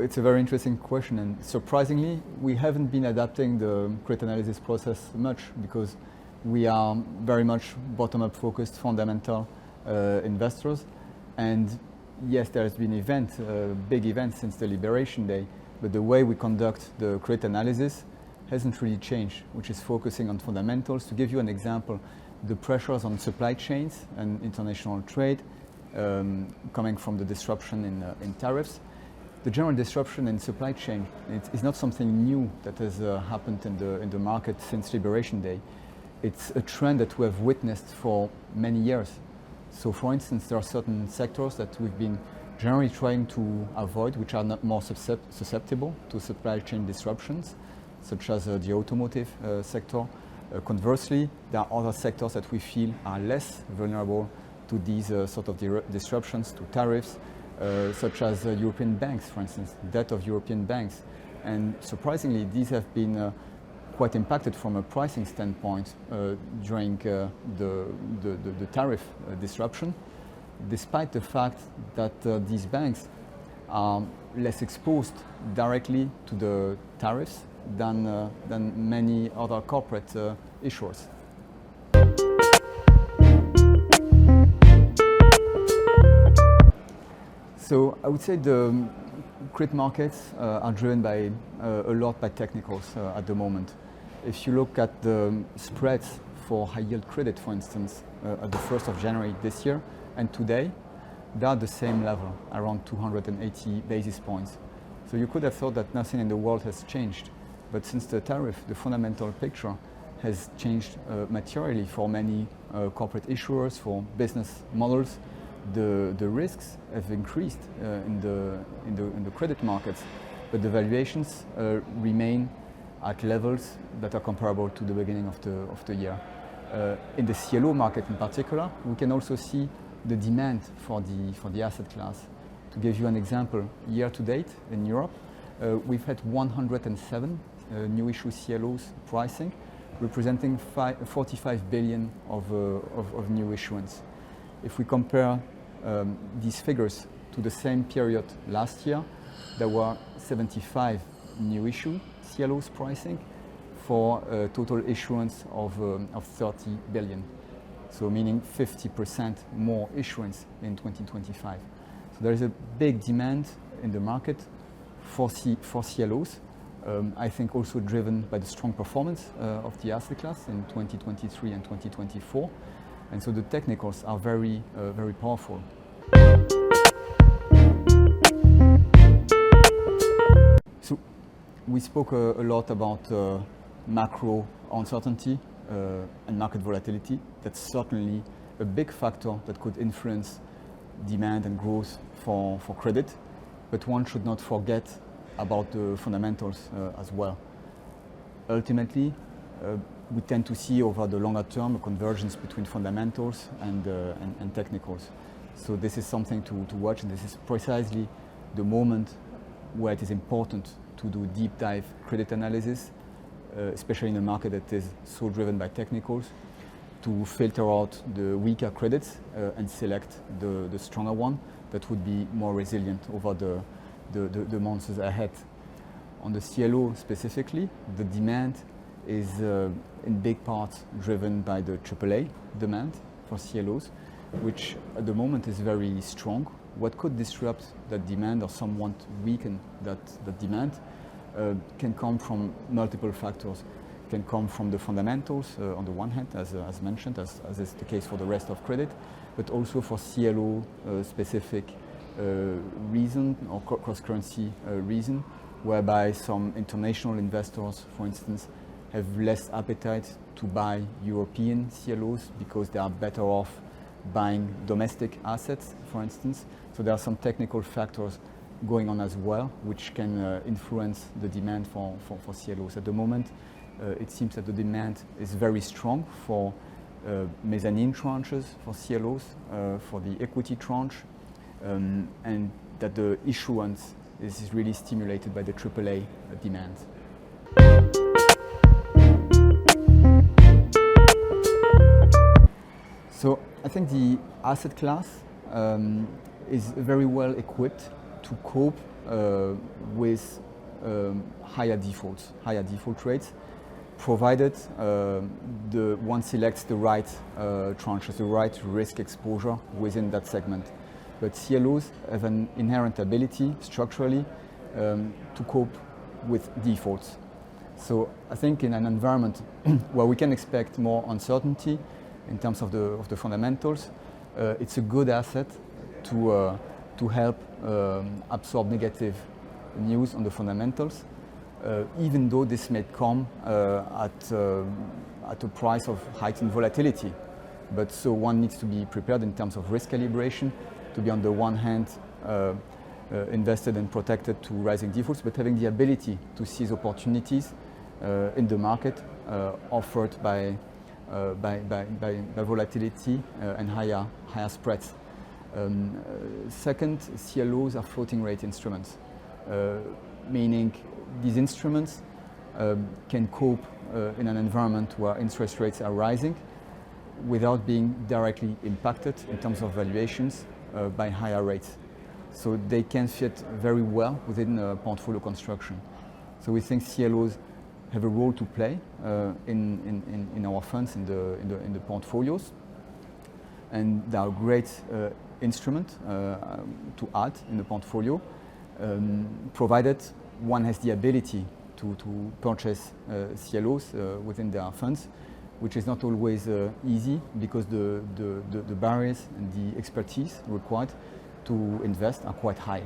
it's a very interesting question, and surprisingly, we haven't been adapting the credit analysis process much because we are very much bottom-up focused, fundamental investors. And yes, there has been big events since the Liberation Day, but the way we conduct the credit analysis hasn't really changed, which is focusing on fundamentals. To give you an example, the pressures on supply chains and international trade coming from the disruption in tariffs. The general disruption in supply chain is not something new that has happened in the market since Liberation Day. It's a trend that we have witnessed for many years. So for instance, there are certain sectors that we've been generally trying to avoid, which are not more susceptible to supply chain disruptions, such as the automotive sector. Conversely, there are other sectors that we feel are less vulnerable to these sort of disruptions, to tariffs, such as European banks, for instance, debt of European banks. And surprisingly, these have been quite impacted from a pricing standpoint during the tariff disruption, despite the fact that these banks are less exposed directly to the tariffs than many other corporate issuers. So I would say the credit markets are driven by a lot by technicals at the moment. If you look at the spreads for high yield credit, for instance, at the 1st of January this year and today, they are the same level, around 280 basis points. So you could have thought that nothing in the world has changed. But since the tariff, the fundamental picture has changed materially for many corporate issuers, for business models. The risks have increased in the credit markets, but the valuations remain at levels that are comparable to the beginning of the year. In the CLO market in particular, we can also see the demand for the asset class. To give you an example, year to date in Europe, we've had 107 new issue CLOs pricing, representing 45 billion of new issuance. If we compare these figures to the same period last year, there were 75 new issue CLOs pricing for a total issuance of 30 billion. So meaning 50% more issuance in 2025. So there is a big demand in the market for CLOs. I think also driven by the strong performance of the asset class in 2023 and 2024. And so the technicals are very powerful. So we spoke a lot about macro uncertainty and market volatility. That's certainly a big factor that could influence demand and growth for credit. But one should not forget about the fundamentals as well. Ultimately, we tend to see over the longer term a convergence between fundamentals and technicals. So this is something to watch, and this is precisely the moment where it is important to do deep dive credit analysis, especially in a market that is so driven by technicals, to filter out the weaker credits and select the stronger one that would be more resilient over the months ahead. On the CLO specifically, the demand is in big part driven by the AAA demand for CLOs, which at the moment is very strong. What could disrupt that demand or somewhat weaken that demand can come from multiple factors. It can come from the fundamentals on the one hand, as mentioned, as is the case for the rest of credit, but also for CLO specific reason or cross-currency reason, whereby some international investors, for instance, have less appetite to buy European CLOs because they are better off buying domestic assets, for instance. So there are some technical factors going on as well, which can influence the demand for CLOs. At the moment, it seems that the demand is very strong for mezzanine tranches for CLOs, for the equity tranche, and that the issuance is really stimulated by the AAA demand. So I think the asset class is very well equipped to cope with higher default rates, provided the one selects the right tranches, the right risk exposure within that segment. But CLOs have an inherent ability structurally to cope with defaults. So I think in an environment where we can expect more uncertainty in terms of the fundamentals, it's a good asset to help absorb negative news on the fundamentals, even though this may come at a price of heightened volatility. But so one needs to be prepared in terms of risk calibration, to be on the one hand invested and protected to rising defaults, but having the ability to seize opportunities in the market offered by volatility and higher spreads. Second, CLOs are floating rate instruments, meaning these instruments can cope in an environment where interest rates are rising without being directly impacted in terms of valuations by higher rates. So they can fit very well within portfolio construction. So we think CLOs have a role to play in our funds, in the portfolios, and they are a great instrument to add in the portfolio, provided one has the ability to purchase CLOs within their funds, which is not always easy because the barriers and the expertise required to invest are quite high.